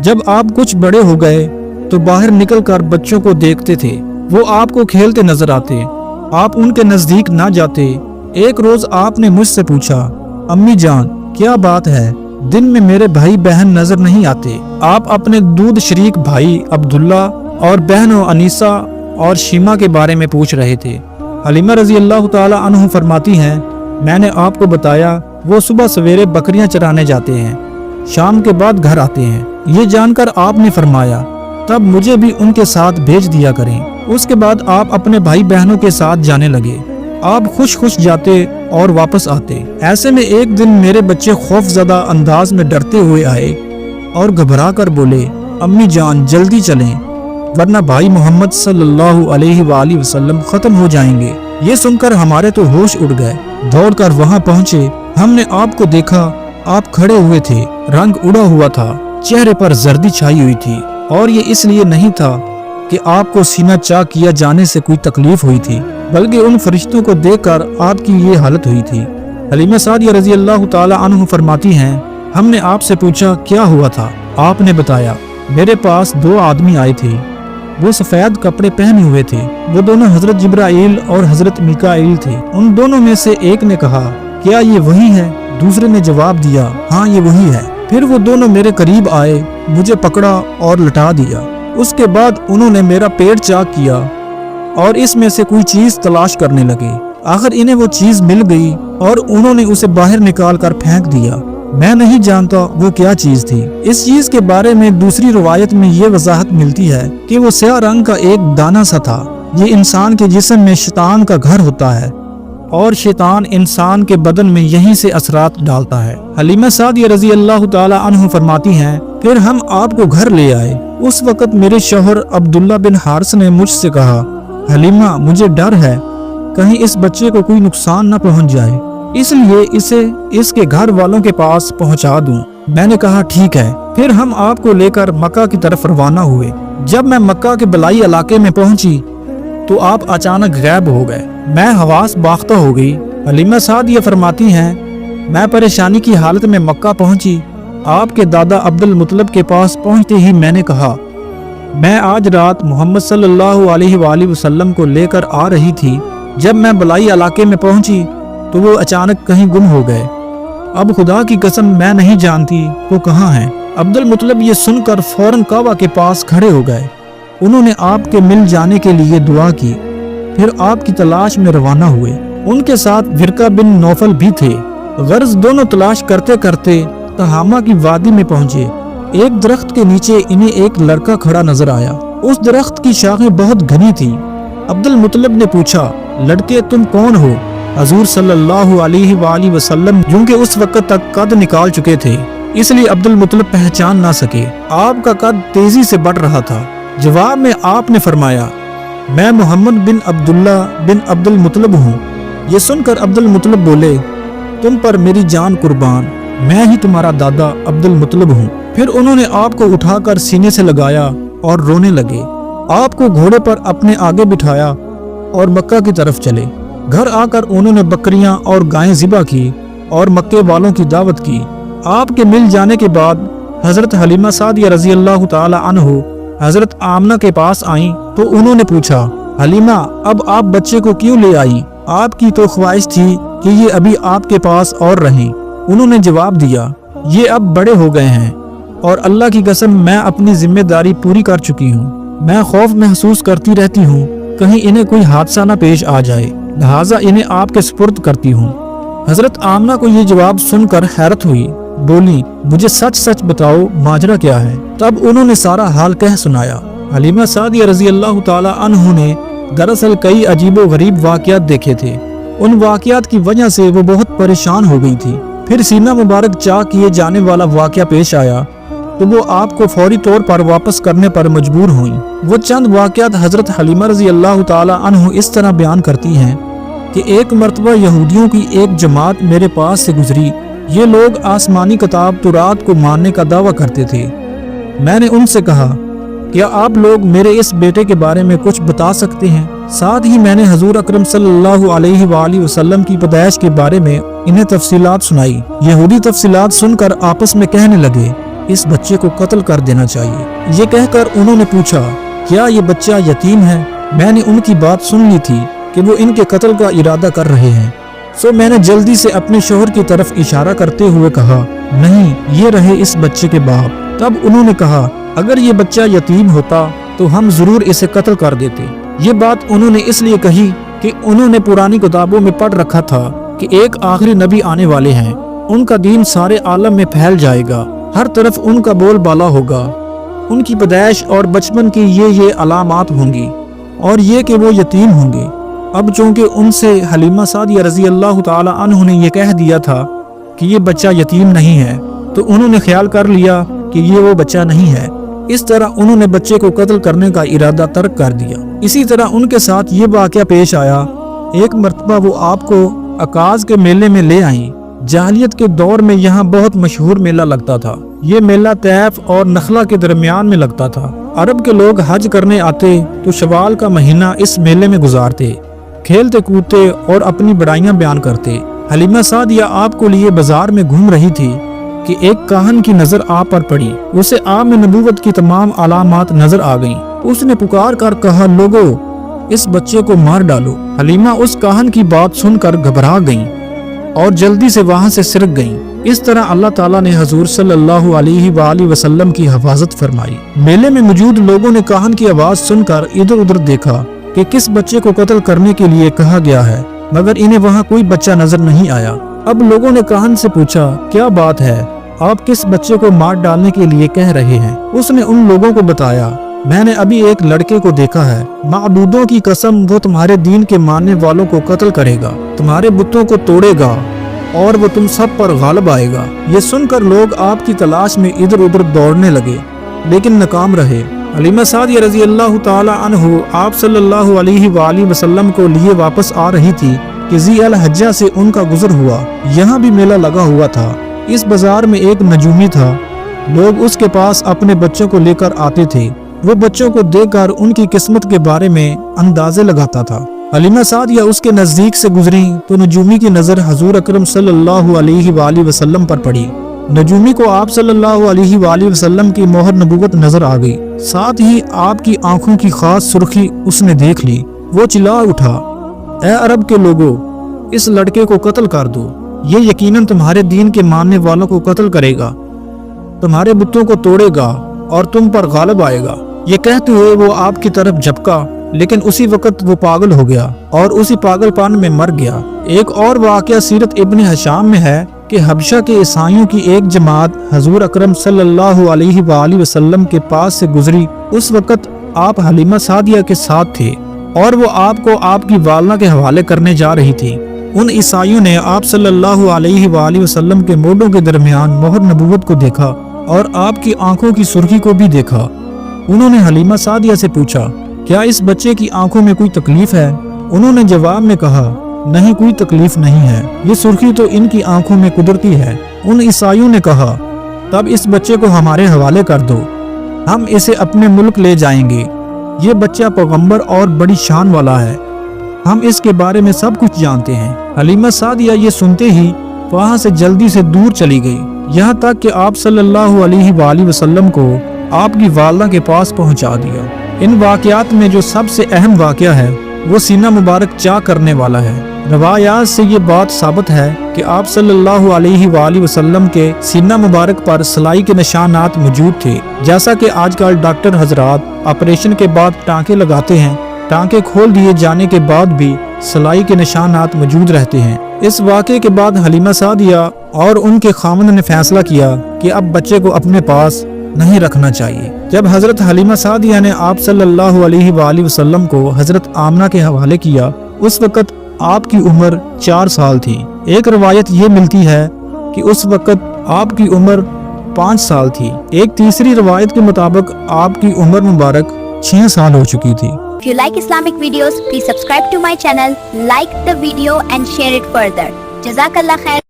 जब आप कुछ बड़े हो गए तो बाहर निकल कर बच्चों को देखते थे, वो आपको खेलते नजर आते, आप उनके नजदीक ना जाते। एक रोज आपने मुझसे पूछा, अम्मी जान क्या बात है, दिन में मेरे भाई बहन नजर नहीं आते। आप अपने दूध शरीक भाई अब्दुल्ला और बहनों अनीसा और शीमा के बारे में पूछ रहे थे। हलीमा रजी अल्लाह ताला अन्हु फरमाती हैं, मैंने आपको बताया वो सुबह सवेरे बकरियां चराने जाते हैं, शाम के बाद घर आते हैं। ये जानकर आपने फरमाया, तब मुझे भी उनके साथ भेज दिया करें। उसके बाद आप अपने भाई बहनों के साथ जाने लगे। आप खुश खुश जाते और वापस आते। ऐसे में एक दिन मेरे बच्चे खौफजदा अंदाज में डरते हुए आए और घबरा कर बोले, अम्मी जान जल्दी चलें, वरना भाई मोहम्मद सल्लल्लाहु अलैहि वसल्लम खत्म हो जाएंगे। ये सुनकर हमारे तो होश उड़ गए। दौड़कर वहां पहुंचे, हमने आपको देखा, आप खड़े हुए थे, रंग उड़ा हुआ था, चेहरे पर जर्दी छाई हुई थी, और ये इसलिए नहीं था कि आपको सीना चाक किया जाने से कोई तकलीफ हुई थी, बल्कि उन फरिश्तों को देखकर आपकी ये हालत हुई थी। हलीमा सादिया रजी अल्लाह ताला अन्हु फरमाती हैं, हमने आपसे पूछा क्या हुआ था। आपने बताया, मेरे पास 2 आदमी आए थे, वो सफेद कपड़े पहने हुए थे। वो दोनों हजरत जिब्राइल और हजरत मिकाइल थे। उन दोनों में से एक ने कहा, क्या ये वही है? दूसरे ने जवाब दिया, हाँ ये वही है। फिर वो दोनों मेरे करीब आए, मुझे पकड़ा और लटा दिया। उसके बाद उन्होंने मेरा पेट चाक किया और इसमें से कोई चीज तलाश करने लगे। आखिर इन्हें वो चीज मिल गई और उन्होंने उसे बाहर निकाल कर फेंक दिया। मैं नहीं जानता वो क्या चीज थी। इस चीज के बारे में दूसरी रवायत में ये वजाहत मिलती है कि वो स्याह रंग का एक दाना सा था। ये इंसान के जिस्म में शैतान का घर होता है और शैतान इंसान के बदन में यहीं से असरात डालता है। हलीमा सादिया रजी अल्लाह ताला अन्हु फरमाती हैं, फिर हम आपको घर ले आए। उस वक़्त मेरे शौहर अब्दुल्ला बिन हारिस ने मुझसे कहा, हलीमा मुझे डर है कहीं इस बच्चे को कोई नुकसान न पहुंच जाए, इसलिए इसे इसके घर वालों के पास पहुंचा दूं। मैंने कहा ठीक है। फिर हम आपको लेकर मक्का की तरफ रवाना हुए। जब मैं मक्का के बलाई इलाके में पहुंची तो आप अचानक गायब हो गए। मैं हवास बाख्ता हो गई। हलीमा सादिया फरमाती हैं, मैं परेशानी की हालत में मक्का पहुंची। आपके दादा अब्दुल मुतलब के पास पहुंचते ही मैंने कहा, मैं आज रात मोहम्मद सल्लल्लाहु अलैहि वसल्लम को लेकर आ रही थी। जब मैं बलाई इलाके में पहुंची तो वो अचानक कहीं गुम हो गए। अब खुदा की कसम मैं नहीं जानती वो कहाँ हैं। अब्दुल मुतलब ये सुनकर फौरन काबा के पास खड़े हो गए। उन्होंने आपके मिल जाने के लिए दुआ की, फिर आपकी तलाश में रवाना हुए। उनके साथ विरका बिन नौफल भी थे। गर्ज दोनों तलाश करते करते तहामा की वादी में पहुंचे। एक दरख्त के नीचे इन्हें एक लड़का खड़ा नजर आया। उस दरख्त की शाखें बहुत घनी थी। अब्दुल मुतलब ने पूछा, लड़के तुम कौन हो? हजूर सल्लल्लाहु अलैहि वसल्लम क्योंकि उस वक्त तक कद निकाल चुके थे, इसलिए अब्दुल मुतलब पहचान ना सके। आपका कद तेजी से बढ़ रहा था। जवाब में आपने फरमाया, मैं मोहम्मद बिन अब्दुल्ला बिन अब्दुल मुतलब हूँ। ये सुनकर अब्दुल मुतलब बोले, तुम पर मेरी जान कुर्बान, मैं ही तुम्हारा दादा अब्दुल मुतलब हूँ। फिर उन्होंने आपको उठाकर सीने से लगाया और रोने लगे। आपको घोड़े पर अपने आगे बिठाया और मक्का की तरफ चले। घर आकर उन्होंने बकरियां और गायें ज़िबा की और मक्के वालों की दावत की। आपके मिल जाने के बाद हजरत हलीमा सादिया रजी अल्लाह ताला अन्हु हजरत आमना के पास आईं तो उन्होंने पूछा, हलीमा अब आप बच्चे को क्यों ले आई? आपकी तो ख्वाहिश थी कि ये अभी आपके पास और रहें। उन्होंने जवाब दिया, ये अब बड़े हो गए हैं और अल्लाह की कसम मैं अपनी जिम्मेदारी पूरी कर चुकी हूँ। मैं खौफ महसूस करती रहती हूँ कहीं इन्हें कोई हादसा न पेश आ जाए, लिहाजा इन्हें आपके सुपुर्द करती हूँ। हजरत आमना को ये जवाब सुनकर हैरत हुई। बोली, मुझे सच सच बताओ माजरा क्या है? तब उन्होंने सारा हाल कह सुनाया। हलीमा सादिया रजी अल्लाह ताला अन्हु ने दरअसल कई अजीबो गरीब वाक़यात देखे थे। उन वाक़यात की वजह से वो बहुत परेशान हो गई थी। फिर सीना मुबारक चाक किए जाने वाला वाक़या पेश आया तो वो आपको फौरी तौर पर वापस करने पर मजबूर हुई। वो चंद वाक़यात हजरत हलीमा रजी अल्लाह ताला अन्हु इस तरह बयान करती हैं कि एक मरतबा यहूदियों की एक जमात मेरे पास से गुजरी। ये लोग आसमानी किताब तुरात को मानने का दावा करते थे। मैंने उनसे कहा, क्या आप लोग मेरे इस बेटे के बारे में कुछ बता सकते हैं? साथ ही मैंने हजूर अकरम सल्लल्लाहु अलैहि वसल्लम की पैदाइश के बारे में इन्हें तफसीलात सुनाई। यहूदी तफसीलात सुनकर आपस में कहने लगे, इस बच्चे को कत्ल कर देना चाहिए। ये कहकर उन्होंने पूछा, क्या ये बच्चा यतीम है? मैंने उनकी बात सुन ली थी कि वो इनके कत्ल का इरादा कर रहे हैं। सो मैंने जल्दी से अपने शौहर की तरफ इशारा करते हुए कहा, नहीं, ये रहे इस बच्चे के बाप। तब उन्होंने कहा, अगर ये बच्चा यतीम होता तो हम जरूर इसे कत्ल कर देते। ये बात उन्होंने इसलिए कही कि उन्होंने पुरानी किताबों में पढ़ रखा था कि एक आखिरी नबी आने वाले हैं, उनका दीन सारे आलम में फैल जाएगा, हर तरफ उनका बोलबाला होगा, उनकी पैदाइश और बचपन की ये अलामात होंगी और ये कि वो यतीम होंगे। अब चूंकि उनसे हलीमा सादिया रजी अल्लाह ताला अन्हु ने यह कह दिया था कि ये बच्चा यतीम नहीं है, तो उन्होंने ख्याल कर लिया कि ये वो बच्चा नहीं है। इस तरह उन्होंने बच्चे को कत्ल करने का इरादा तर्क कर दिया। इसी तरह उनके साथ ये वाक़या पेश आया। एक मरतबा वो आपको अकाज के मेले में ले आई। जाहिलियत के दौर में यहाँ बहुत मशहूर मेला लगता था। ये मेला तैफ और नखला के दरमियान में लगता था। अरब के लोग हज करने आते तो शवाल का महीना इस मेले में गुजारते, खेलते कूदते और अपनी बड़ाइयाँ बयान करते। हलीमा सादिया आपको लिए बाजार में घूम रही थी कि एक काहन की नजर आप पर पड़ी। उसे आप में नबूवत की तमाम अलामात नजर आ गईं। उसने पुकार कर कहा, लोगो, इस बच्चे को मार डालो। हलीमा उस काहन की बात सुनकर घबरा गईं और जल्दी से वहां से सिरक गईं। इस तरह अल्लाह ताला ने हजूर सल्लल्लाहु अलैहि वसल्लम की हिफाजत फरमाई। मेले में मौजूद लोगों ने काहन की आवाज सुनकर इधर उधर देखा कि किस बच्चे को कत्ल करने के लिए कहा गया है, मगर इन्हें वहाँ कोई बच्चा नजर नहीं आया। अब लोगों ने काहन से पूछा, क्या बात है, आप किस बच्चे को मार डालने के लिए कह रहे हैं? उसने उन लोगों को बताया, मैंने अभी एक लड़के को देखा है, माबूदों की कसम वो तुम्हारे दीन के मानने वालों को कत्ल करेगा, तुम्हारे बुतों को तोड़ेगा और वो तुम सब पर गालिब आएगा। ये सुनकर लोग आपकी तलाश में इधर उधर दौड़ने लगे, लेकिन नाकाम रहे। हलीमा सादिया रजी अल्लाह ताला अन्हु आप सल्लल्लाहु अलैहि वसल्लम को लिए वापस आ रही थी कि ज़ी अल हज्जा से उनका गुजर हुआ। यहाँ भी मेला लगा हुआ था। इस बाजार में एक नजूमी था। लोग उसके पास अपने बच्चों को लेकर आते थे। वो बच्चों को देखकर उनकी किस्मत के बारे में अंदाजे लगाता था। हलीमा सादिया उसके नजदीक से गुजरी तो नजूमी की नजर हजूर अकरम सल्लल्लाहु अलैहि वसल्लम पर पड़ी। नजूमी को आप सल्लल्लाहु अलैहि वसल्लम की मोहर नबूवत नजर आ गई। साथ ही आपकी आंखों की खास सुर्खी उसने देख ली। वो चिल्ला उठा, ए अरब के लोगों, इस लड़के को कत्ल कर दो। ये यकीनन तुम्हारे दीन के मानने वालों को कत्ल करेगा, तुम्हारे बुतों को तोड़ेगा और तुम पर गालिब आएगा। ये कहते हुए वो आपकी तरफ झपका, लेकिन उसी वक्त वो पागल हो गया और उसी पागलपन में मर गया। एक और वाक़या सीरत इब्न हिशाम में है कि हबशा के ईसाइयों की एक जमात हजूर अकरम सल्लल्लाहु अलैहि वसल्लम के पास से गुजरी। उस वक्त आप हलीमा सादिया के साथ थे और वो आपको आपकी वालना के हवाले करने जा रही थी। उन ईसाइयों ने आप सल्लल्लाहु अलैहि वसल्लम के मोढ़ों के दरमियान मोहर नबूवत को देखा और आपकी आंखों की सुर्खी को भी देखा। उन्होंने हलीमा सादिया से पूछा, क्या इस बच्चे की आंखों में कोई तकलीफ है? उन्होंने जवाब में कहा, नहीं, कोई तकलीफ नहीं है, ये सुर्खी तो इनकी आंखों में कुदरती है। उन ईसाइयों ने कहा, तब इस बच्चे को हमारे हवाले कर दो, हम इसे अपने मुल्क ले जाएंगे। ये बच्चा पैगंबर और बड़ी शान वाला है, हम इसके बारे में सब कुछ जानते हैं। हलीमा सादिया ये सुनते ही वहाँ से जल्दी से दूर चली गई, यहाँ तक कि आप सल्लल्लाहु अलैहि वसल्लम को आपकी वालदा के पास पहुँचा दिया। इन वाक़यात में जो सबसे अहम वाक़या है वो सीना मुबारक चा करने वाला है। रवायात से ये बात साबित है कि आप सल्लल्लाहु अलैहि वसल्लम के सीना मुबारक पर सिलाई के निशानात मौजूद थे। जैसा कि आजकल डॉक्टर हजरात ऑपरेशन के बाद टाँके लगाते हैं, टाँके खोल दिए जाने के बाद भी सिलाई के निशानात मौजूद रहते हैं। इस वाक़े के बाद हलीमा सादिया और उनके खामन ने फैसला किया कि अब बच्चे को अपने पास नहीं रखना चाहिए। जब हजरत हलीमा सादिया ने आप सल्लल्लाहु अलैहि वसल्लम को हजरत आमना के हवाले किया, उस वक़्त आपकी उम्र 4 साल थी। एक रवायत ये मिलती है कि उस वक़्त आपकी उम्र 5 साल थी। एक तीसरी रवायत के मुताबिक आपकी उम्र मुबारक 6 साल हो चुकी थी। If you like Islamic videos, please subscribe to my channel, like the video and share it further. Jazakallah khair.